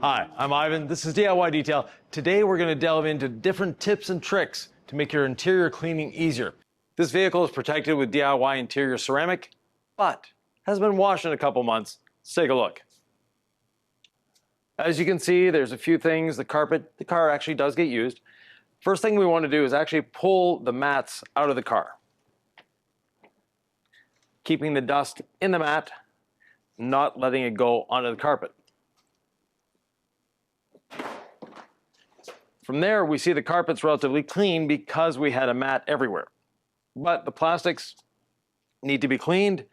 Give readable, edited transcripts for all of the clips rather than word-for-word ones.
Hi, I'm Ivan. This is DIY Detail. Today we're going to delve into different tips and tricks to make your interior cleaning easier. This vehicle is protected with DIY interior ceramic, but has been washed in a couple months. Let's take a look. As you can see, there's a few things. The car actually does get used. First thing we want to do is actually pull the mats out of the car, keeping the dust in the mat, not letting it go onto the carpet. From there, we see the carpet's relatively clean because we had a mat everywhere. But the plastics need to be cleaned.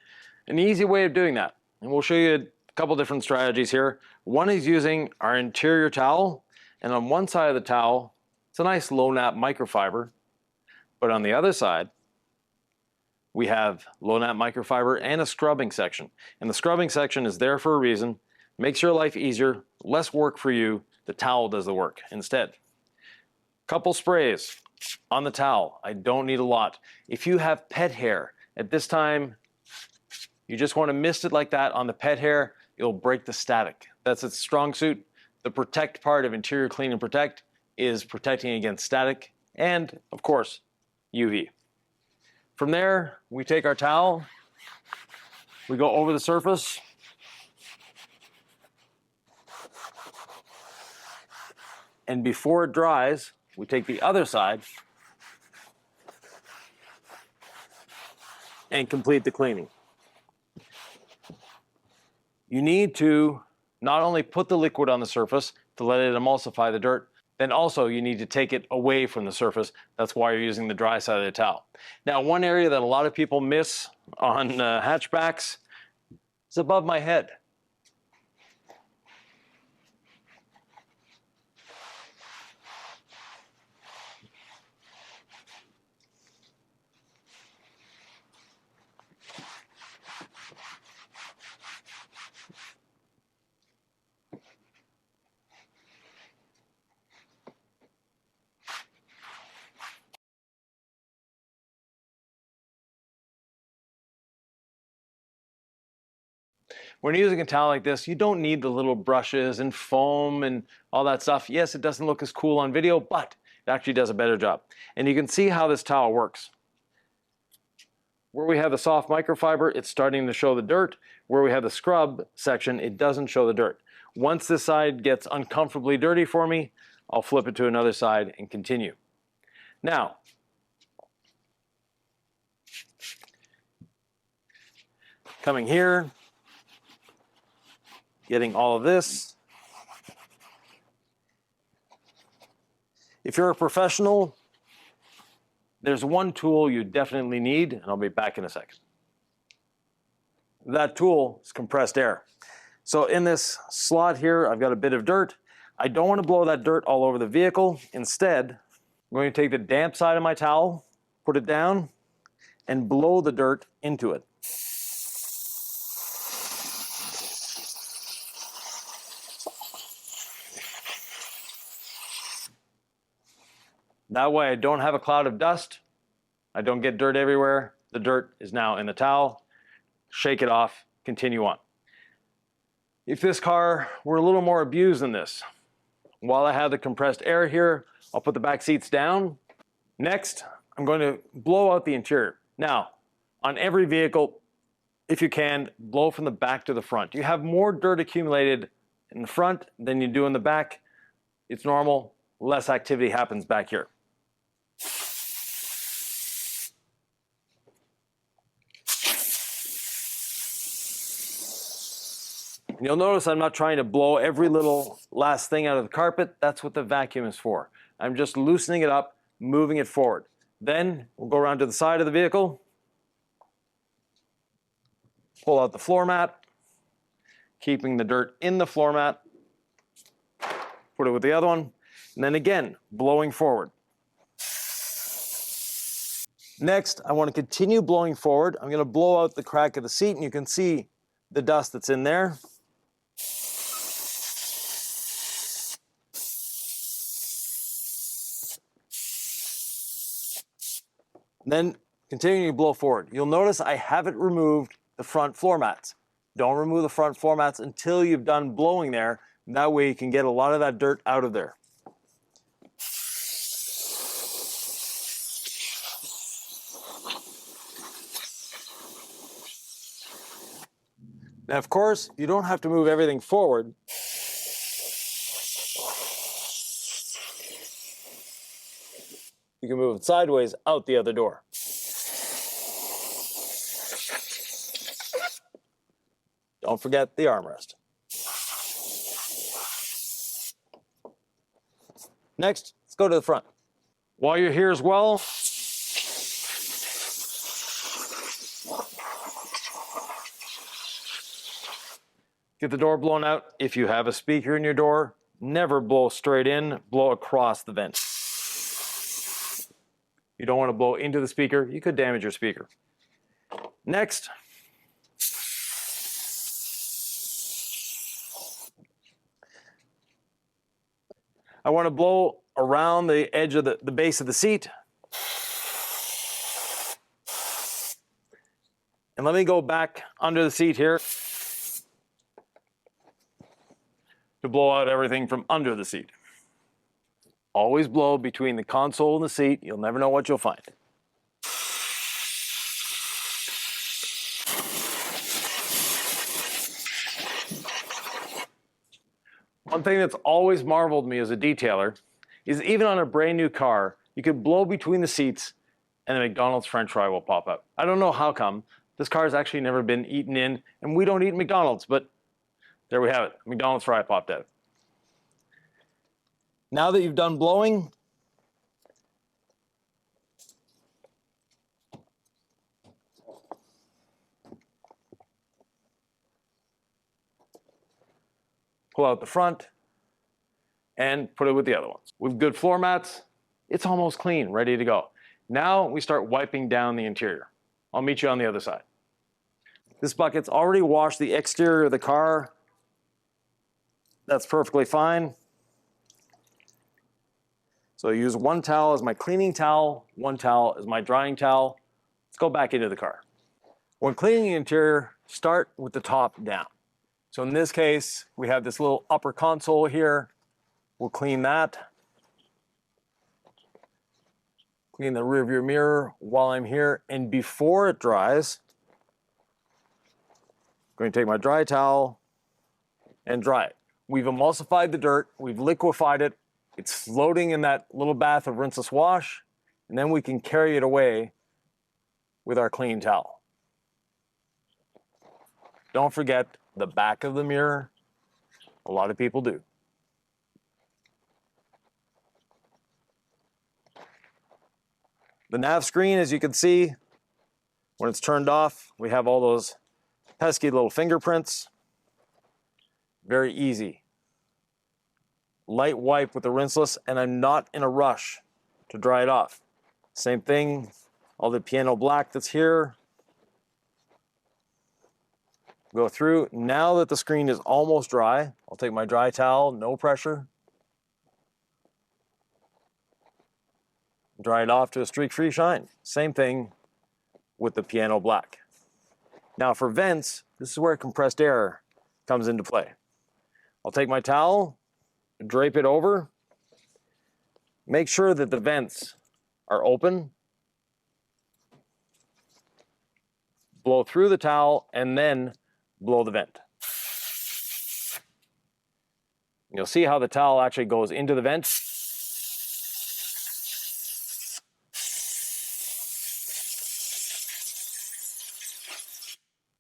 An easy way of doing that, and we'll show you a couple different strategies here. One is using our interior towel, and on one side of the towel, it's a nice low nap microfiber, but on the other side, we have low nap microfiber and a scrubbing section. And the scrubbing section is there for a reason. Makes your life easier, less work for you. The towel does the work instead. Couple sprays on the towel. I don't need a lot. If you have pet hair, at this time, you just want to mist it like that on the pet hair. It'll break the static. That's its strong suit. The protect part of interior clean and protect is protecting against static and, of course, UV. From there, we take our towel, we go over the surface, and before it dries, we take the other side and complete the cleaning. You need to not only put the liquid on the surface to let it emulsify the dirt, then also you need to take it away from the surface. That's why you're using the dry side of the towel. Now, one area that a lot of people miss on hatchbacks is above my head. When you're using a towel like this, you don't need the little brushes and foam and all that stuff. Yes, it doesn't look as cool on video, but it actually does a better job. And you can see how this towel works. Where we have the soft microfiber, it's starting to show the dirt. Where we have the scrub section, it doesn't show the dirt. Once this side gets uncomfortably dirty for me, I'll flip it to another side and continue. Now, coming here, getting all of this. If you're a professional, there's one tool you definitely need, and I'll be back in a second. That tool is compressed air. So in this slot here, I've got a bit of dirt. I don't want to blow that dirt all over the vehicle. Instead, I'm going to take the damp side of my towel, put it down, and blow the dirt into it. That way I don't have a cloud of dust. I don't get dirt everywhere. The dirt is now in the towel. Shake it off, continue on. If this car were a little more abused than this, while I have the compressed air here, I'll put the back seats down. Next, I'm going to blow out the interior. Now, on every vehicle, if you can, blow from the back to the front. You have more dirt accumulated in the front than you do in the back. It's normal. Less activity happens back here. And you'll notice I'm not trying to blow every little last thing out of the carpet. That's what the vacuum is for. I'm just loosening it up, moving it forward. Then we'll go around to the side of the vehicle, pull out the floor mat, keeping the dirt in the floor mat, put it with the other one, and then again, blowing forward. Next, I want to continue blowing forward. I'm going to blow out the crack of the seat, and you can see the dust that's in there. Then continuing to blow forward. You'll notice I haven't removed the front floor mats. Don't remove the front floor mats until you've done blowing there, That way you can get a lot of that dirt out of there. Now, of course, you don't have to move everything forward. You can move it sideways out the other door. Don't forget the armrest. Next, let's go to the front. While you're here as well, get the door blown out. If you have a speaker in your door, never blow straight in, blow across the vent. You don't want to blow into the speaker. You could damage your speaker. Next, I want to blow around the edge of the base of the seat. And let me go back under the seat here to blow out everything from under the seat. Always blow between the console and the seat. You'll never know what you'll find. One thing that's always marveled me as a detailer is even on a brand new car, you could blow between the seats and a McDonald's French fry will pop up. I don't know how come. This car has actually never been eaten in, and we don't eat McDonald's, but there we have it. McDonald's fry popped out. Now that you've done blowing, pull out the front and put it with the other ones. With good floor mats, it's almost clean, ready to go. Now we start wiping down the interior. I'll meet you on the other side. This bucket's already washed the exterior of the car. That's perfectly fine. So I use one towel as my cleaning towel, one towel as my drying towel. Let's go back into the car. When cleaning the interior, start with the top down. So in this case, we have this little upper console here. We'll clean that. Clean the rear view mirror while I'm here. And before it dries, I'm going to take my dry towel and dry it. We've emulsified the dirt. We've liquefied it. It's floating in that little bath of rinseless wash. And then we can carry it away with our clean towel. Don't forget the back of the mirror. A lot of people do. The nav screen, as you can see, when it's turned off, we have all those pesky little fingerprints. Very easy. Light wipe with the rinseless, and I'm not in a rush to dry it off. Same thing, all the piano black that's here. Go through. Now that the screen is almost dry, I'll take my dry towel, no pressure. Dry it off to a streak-free shine. Same thing with the piano black. Now for vents, this is where compressed air comes into play. I'll take my towel, drape it over. Make sure that the vents are open. Blow through the towel and then blow the vent. You'll see how the towel actually goes into the vent.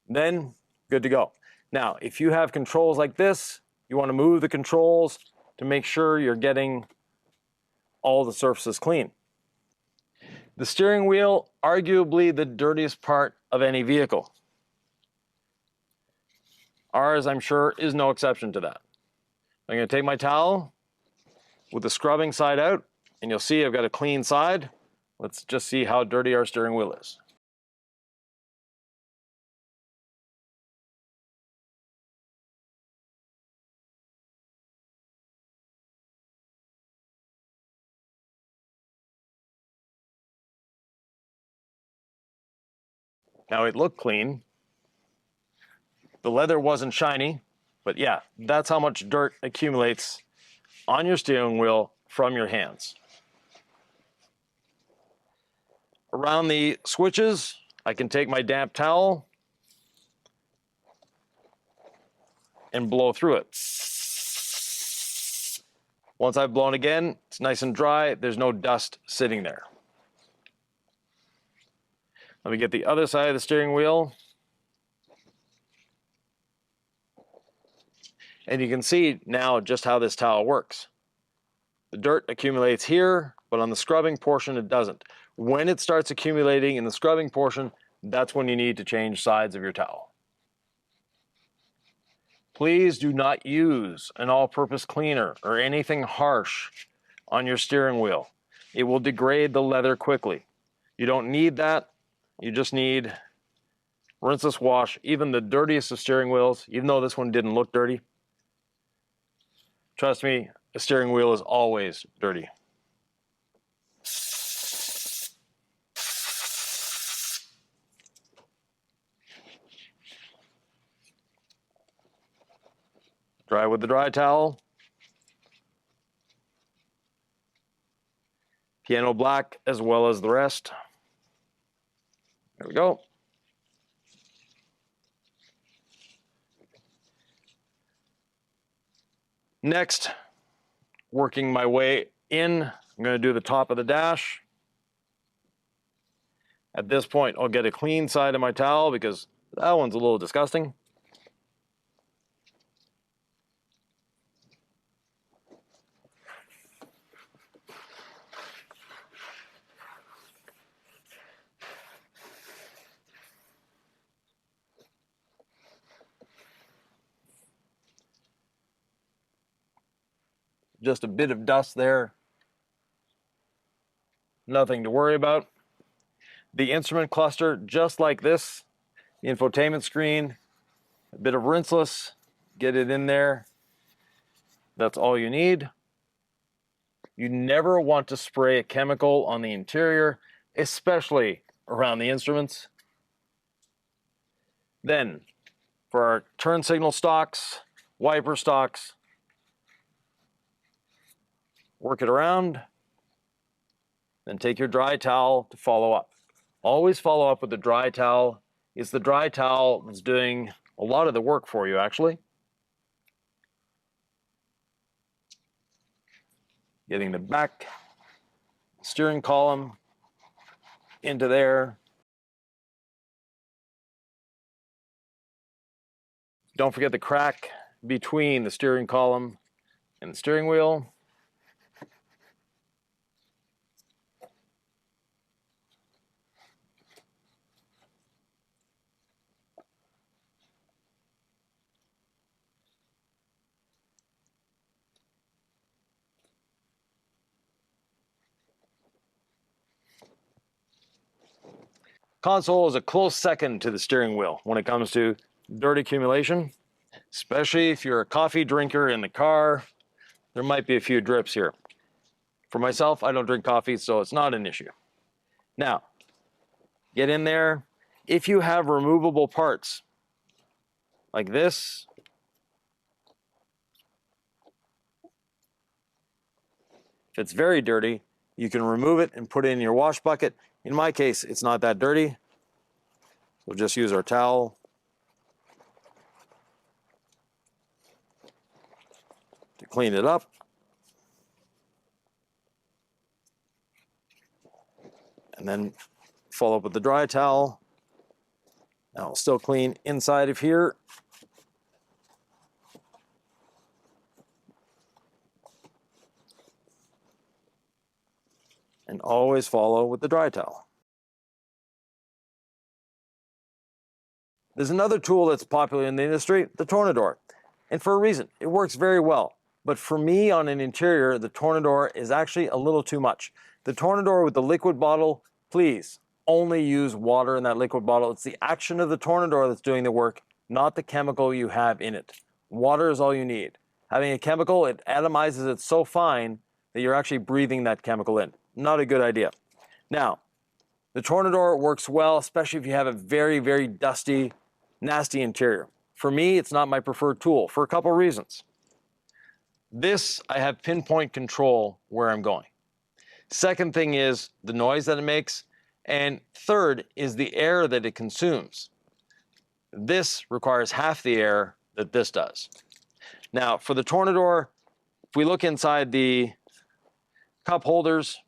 Then, good to go. Now, if you have controls like this, you want to move the controls to make sure you're getting all the surfaces clean. The steering wheel, arguably the dirtiest part of any vehicle. Ours, I'm sure, is no exception to that. I'm going to take my towel with the scrubbing side out, and you'll see I've got a clean side. Let's just see how dirty our steering wheel is. Now it looked clean. The leather wasn't shiny. But yeah, that's how much dirt accumulates on your steering wheel from your hands. Around the switches, I can take my damp towel and blow through it. Once I've blown again, it's nice and dry. There's no dust sitting there. Let me get the other side of the steering wheel. And you can see now just how this towel works. The dirt accumulates here, but on the scrubbing portion, it doesn't. When it starts accumulating in the scrubbing portion, that's when you need to change sides of your towel. Please do not use an all-purpose cleaner or anything harsh on your steering wheel. It will degrade the leather quickly. You don't need that. You just need rinseless wash. Even the dirtiest of steering wheels, even though this one didn't look dirty, trust me, a steering wheel is always dirty. Dry with the dry towel. Piano black as well as the rest. There we go. Next, working my way in, I'm going to do the top of the dash. At this point, I'll get a clean side of my towel because that one's a little disgusting. Just a bit of dust there. Nothing to worry about. The instrument cluster, just like this, the infotainment screen, a bit of rinseless, get it in there. That's all you need. You never want to spray a chemical on the interior, especially around the instruments. Then, for our turn signal stocks, wiper stocks, work it around, then take your dry towel to follow up. Always follow up with the dry towel. It's the dry towel that's doing a lot of the work for you, actually. Getting the back steering column into there. Don't forget the crack between the steering column and the steering wheel. Console is a close second to the steering wheel when it comes to dirt accumulation, especially if you're a coffee drinker in the car. There might be a few drips here. For myself, I don't drink coffee, so it's not an issue. Now, get in there. If you have removable parts like this, if it's very dirty, you can remove it and put it in your wash bucket. In my case, it's not that dirty. We'll just use our towel to clean it up. And then follow up with the dry towel. Now it'll still clean inside of here. And always follow with the dry towel. There's another tool that's popular in the industry, the Tornador. And for a reason, it works very well. But for me on an interior, the Tornador is actually a little too much. The Tornador with the liquid bottle, please only use water in that liquid bottle. It's the action of the Tornador that's doing the work, not the chemical you have in it. Water is all you need. Having a chemical, it atomizes it so fine that you're actually breathing that chemical in. Not a good idea. Now, the Tornador works well, especially if you have a very, very dusty, nasty interior. For me, it's not my preferred tool for a couple reasons. This, I have pinpoint control where I'm going. Second thing is the noise that it makes. And third is the air that it consumes. This requires half the air that this does. Now, for the Tornador, if we look inside the cup holders,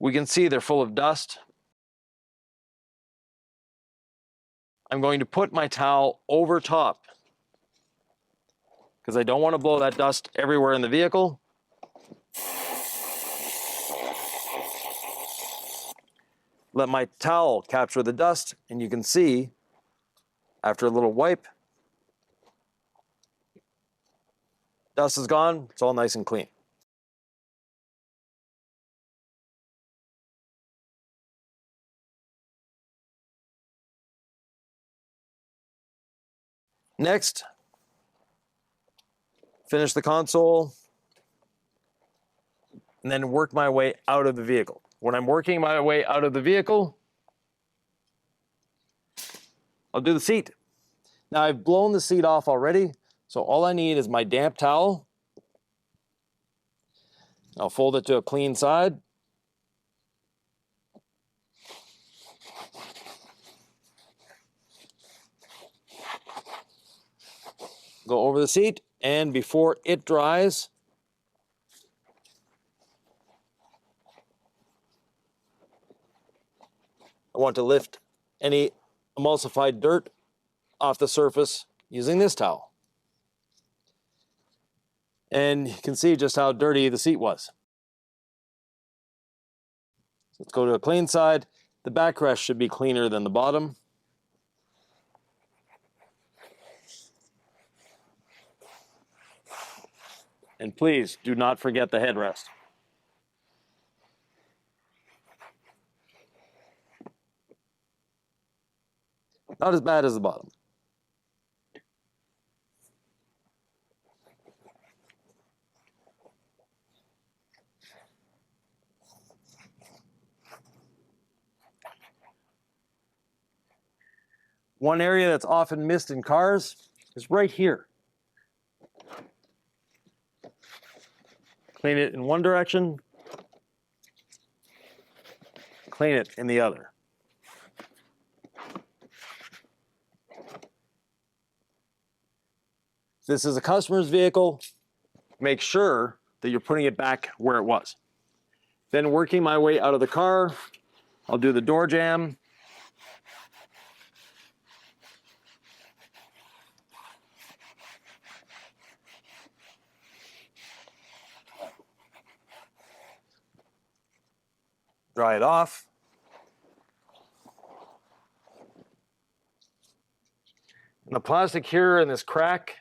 we can see they're full of dust. I'm going to put my towel over top because I don't want to blow that dust everywhere in the vehicle. Let my towel capture the dust, and you can see after a little wipe, dust is gone, it's all nice and clean. Next, finish the console, and then work my way out of the vehicle. When I'm working my way out of the vehicle, I'll do the seat. Now I've blown the seat off already, so all I need is my damp towel. I'll fold it to a clean side. Go over the seat, and before it dries, I want to lift any emulsified dirt off the surface using this towel. And you can see just how dirty the seat was. So let's go to a clean side. The backrest should be cleaner than the bottom. And please do not forget the headrest. Not as bad as the bottom. One area that's often missed in cars is right here. Clean it in one direction, clean it in the other. If this is a customer's vehicle, make sure that you're putting it back where it was. Then working my way out of the car, I'll do the door jamb. Dry it off. And the plastic here in this crack,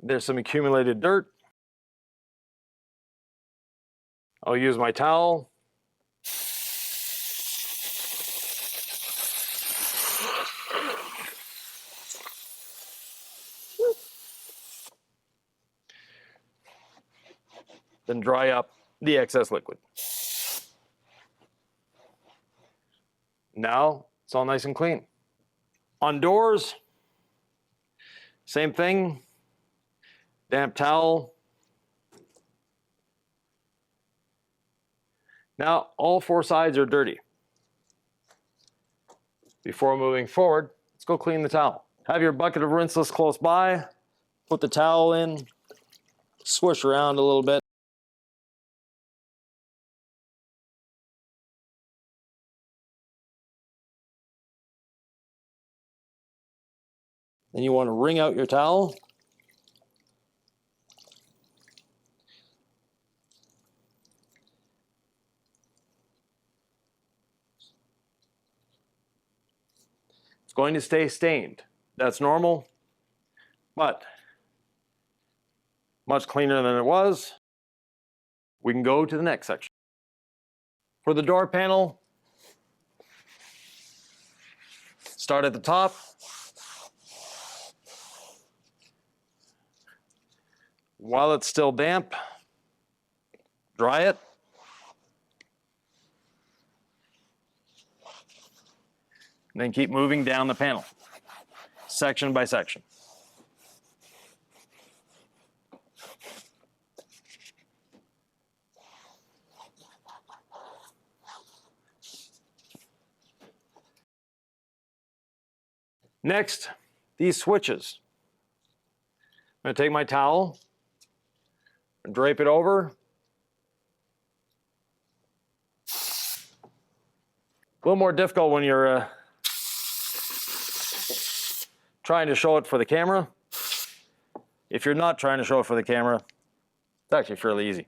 there's some accumulated dirt. I'll use my towel. Then dry up the excess liquid. Now it's all nice and clean. On doors, same thing. Damp towel. Now all four sides are dirty. Before moving forward, let's go clean the towel. Have your bucket of Rinseless close by. Put the towel in. Swish around a little bit. Then you want to wring out your towel. It's going to stay stained. That's normal, but much cleaner than it was. We can go to the next section. For the door panel, start at the top. While it's still damp, dry it. And then keep moving down the panel. section by section. Next, these switches. I'm going to take my towel and drape it over. A little more difficult when you're trying to show it for the camera. If you're not trying to show it for the camera, it's actually fairly easy.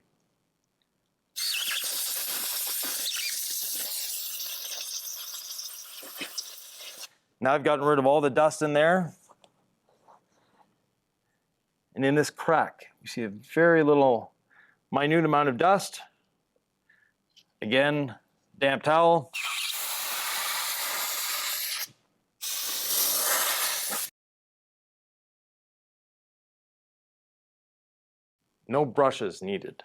Now I've gotten rid of all the dust in there. And in this crack, you see a very little minute amount of dust. Again, damp towel. No brushes needed.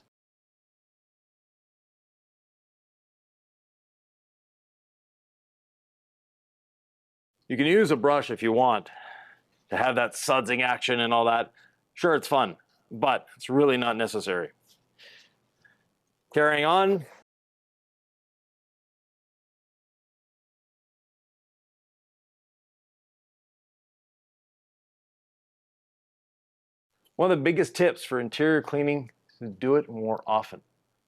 You can use a brush if you want to have that sudsing action and all that. Sure, it's fun, but it's really not necessary. Carrying on. One of the biggest tips for interior cleaning is to do it more often.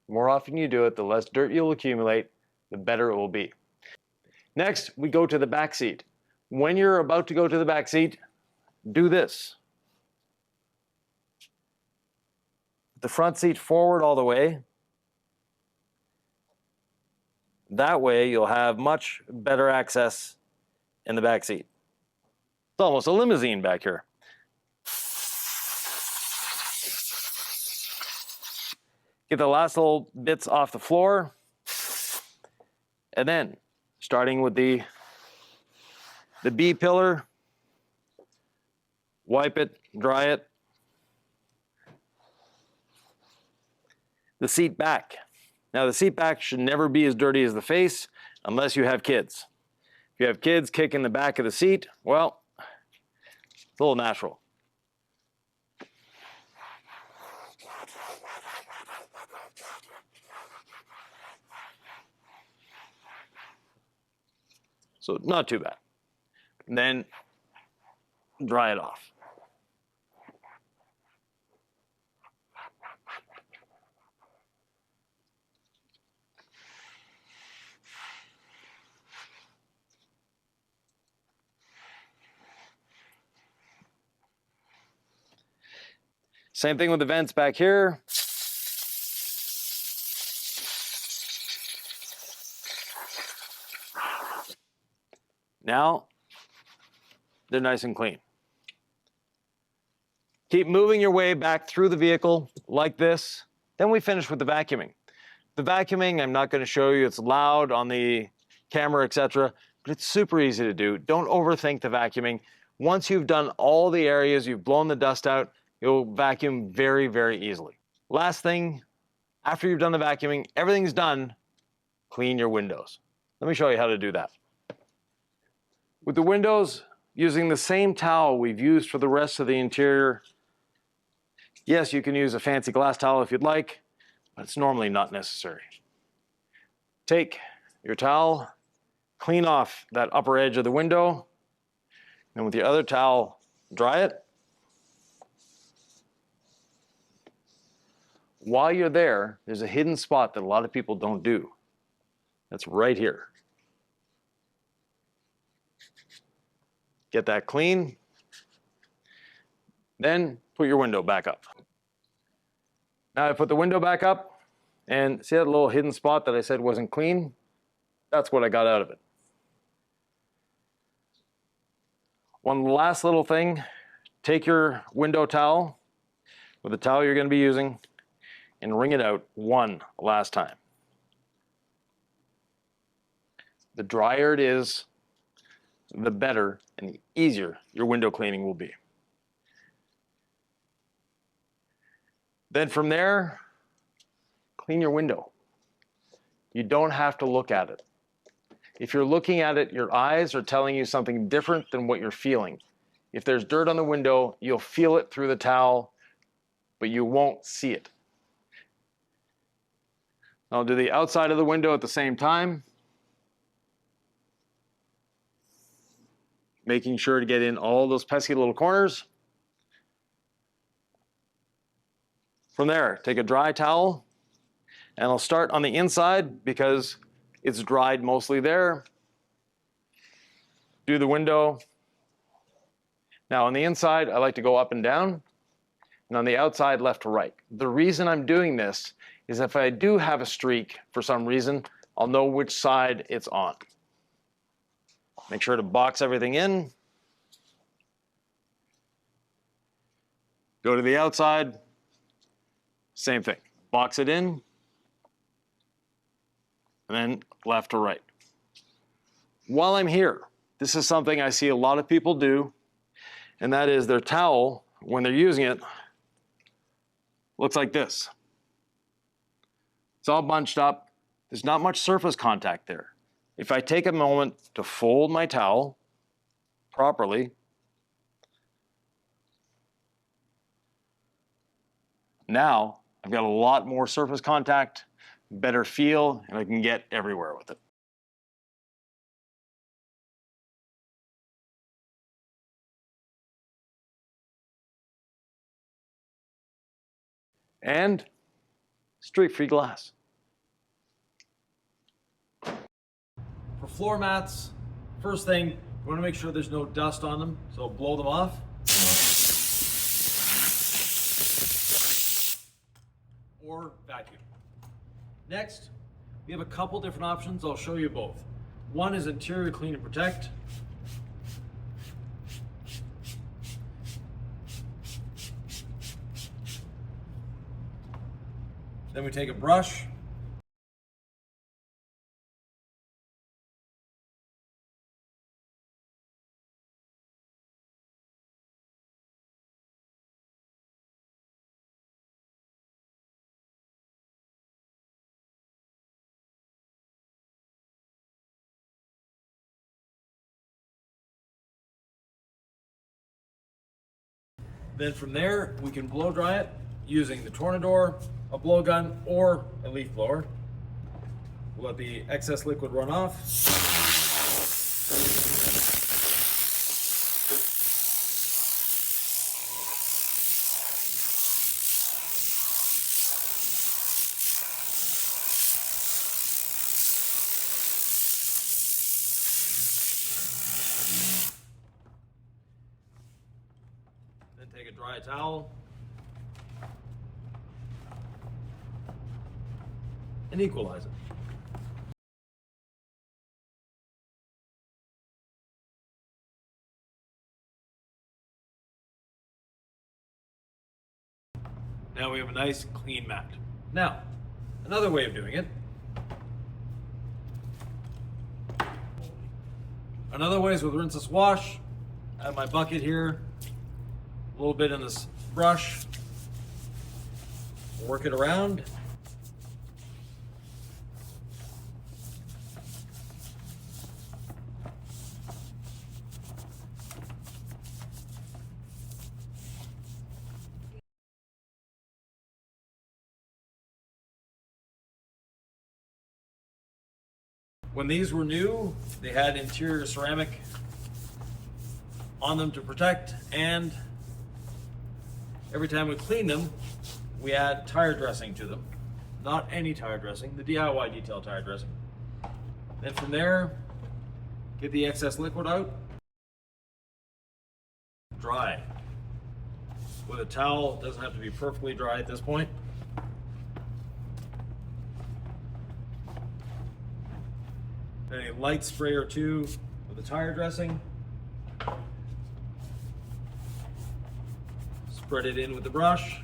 The more often you do it, the less dirt you'll accumulate, the better it will be. Next, we go to the back seat. When you're about to go to the back seat, do this. The front seat forward all the way. That way you'll have much better access in the back seat. It's almost a limousine back here. Get the last little bits off the floor. And then, starting with the B pillar, wipe it, dry it. The seat back. Now the seat back should never be as dirty as the face unless you have kids. If you have kids kicking the back of the seat, well, it's a little natural. So not too bad. And then dry it off. Same thing with the vents back here. Now, they're nice and clean. Keep moving your way back through the vehicle like this. Then we finish with the vacuuming. The vacuuming, I'm not going to show you. It's loud on the camera, etc., but it's super easy to do. Don't overthink the vacuuming. Once you've done all the areas, you've blown the dust out, you'll vacuum very, very easily. Last thing, after you've done the vacuuming, everything's done, clean your windows. Let me show you how to do that. With the windows, using the same towel we've used for the rest of the interior. Yes, you can use a fancy glass towel if you'd like, but it's normally not necessary. Take your towel, clean off that upper edge of the window, and with the other towel, dry it. While you're there, there's a hidden spot that a lot of people don't do. That's right here. Get that clean. Then put your window back up. Now I put the window back up, and see that little hidden spot that I said wasn't clean? That's what I got out of it. One last little thing, take your window towel with the towel you're going to be using and wring it out one last time. The drier it is, the better and the easier your window cleaning will be. Then from there, clean your window. You don't have to look at it. If you're looking at it, your eyes are telling you something different than what you're feeling. If there's dirt on the window, you'll feel it through the towel, but you won't see it. I'll do the outside of the window at the same time, making sure to get in all those pesky little corners. From there, take a dry towel, and I'll start on the inside because it's dried mostly there. Do the window. Now on the inside, I like to go up and down, and on the outside, left to right. The reason I'm doing this is if I do have a streak for some reason, I'll know which side it's on. Make sure to box everything in. Go to the outside, same thing. Box it in, and then left to right. While I'm here, this is something I see a lot of people do, and that is their towel, when they're using it, looks like this. It's all bunched up. There's not much surface contact there. If I take a moment to fold my towel properly, now I've got a lot more surface contact, better feel, and I can get everywhere with it. And streak-free glass. For floor mats, first thing, you want to make sure there's no dust on them, so blow them off. Or vacuum. Next, we have a couple different options. I'll show you both. One is interior clean and protect. Then we take a brush. Then from there, we can blow dry it using the Tornador, a blowgun, or a leaf blower. We'll let the excess liquid run off. Then take a dry towel and equalize it. Now we have a nice clean mat. Now, another way of doing it. Another way is with rinseless wash. I have my bucket here, a little bit in this brush. Work it around. When these were new, they had interior ceramic on them to protect, and every time we clean them, we add tire dressing to them. Not any tire dressing, the DIY detail tire dressing. Then from there, get the excess liquid out. Dry. With a towel, it doesn't have to be perfectly dry at this point. Then a light spray or two with the tire dressing. Spread it in with the brush.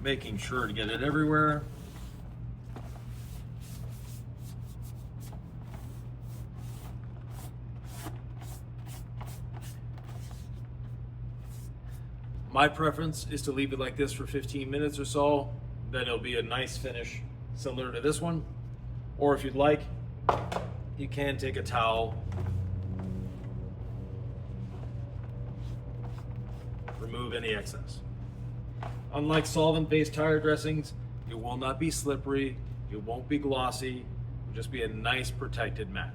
Making sure to get it everywhere. My preference is to leave it like this for 15 minutes or so. Then it'll be a nice finish similar to this one. Or if you'd like, you can take a towel, remove any excess. Unlike solvent-based tire dressings, it will not be slippery, it won't be glossy, it will just be a nice protected mat.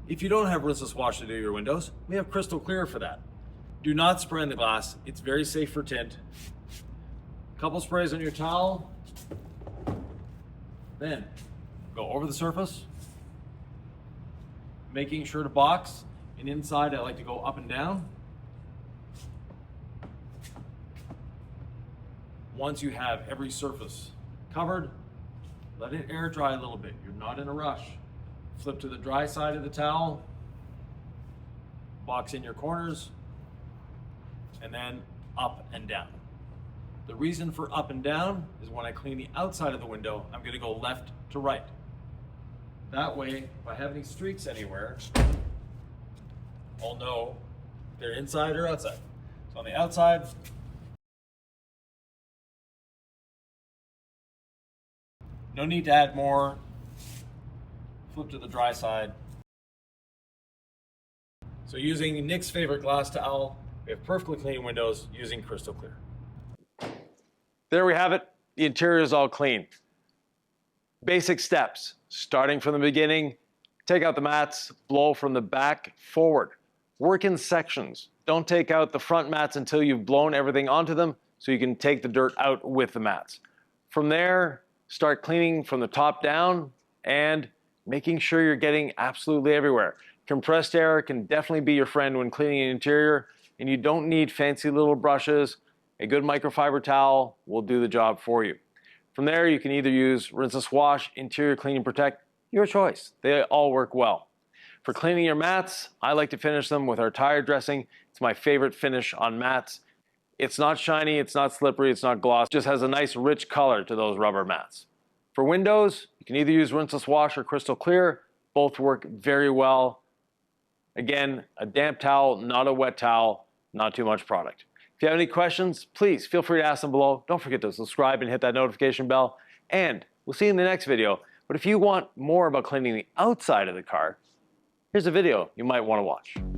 If you don't have rinseless wash to do your windows, we have crystal clear for that. Do not spray on the glass, it's very safe for tint. Couple sprays on your towel, then go over the surface, making sure to box, and inside I like to go up and down. Once you have every surface covered, let it air dry a little bit. You're not in a rush. Flip to the dry side of the towel, box in your corners, and then up and down. The reason for up and down is when I clean the outside of the window, I'm going to go left to right. That way, if I have any streaks anywhere, I'll know if they're inside or outside. So on the outside, no need to add more. Flip to the dry side. So using Nick's favorite glass towel, we have perfectly clean windows using crystal clear. There we have it. The interior is all clean. Basic steps, starting from the beginning, take out the mats, blow from the back forward. Work in sections. Don't take out the front mats until you've blown everything onto them so you can take the dirt out with the mats. From there, start cleaning from the top down and making sure you're getting absolutely everywhere. Compressed air can definitely be your friend when cleaning an interior, and you don't need fancy little brushes. A good microfiber towel will do the job for you. From there, you can either use Rinseless Wash, Interior Clean and Protect, your choice. They all work well. For cleaning your mats, I like to finish them with our tire dressing. It's my favorite finish on mats. It's not shiny, it's not slippery, it's not gloss, it just has a nice rich color to those rubber mats. For windows, you can either use Rinseless Wash or Crystal Clear. Both work very well. Again, a damp towel, not a wet towel, not too much product. If you have any questions, please feel free to ask them below. Don't forget to subscribe and hit that notification bell. And we'll see you in the next video. But if you want more about cleaning the outside of the car, here's a video you might want to watch.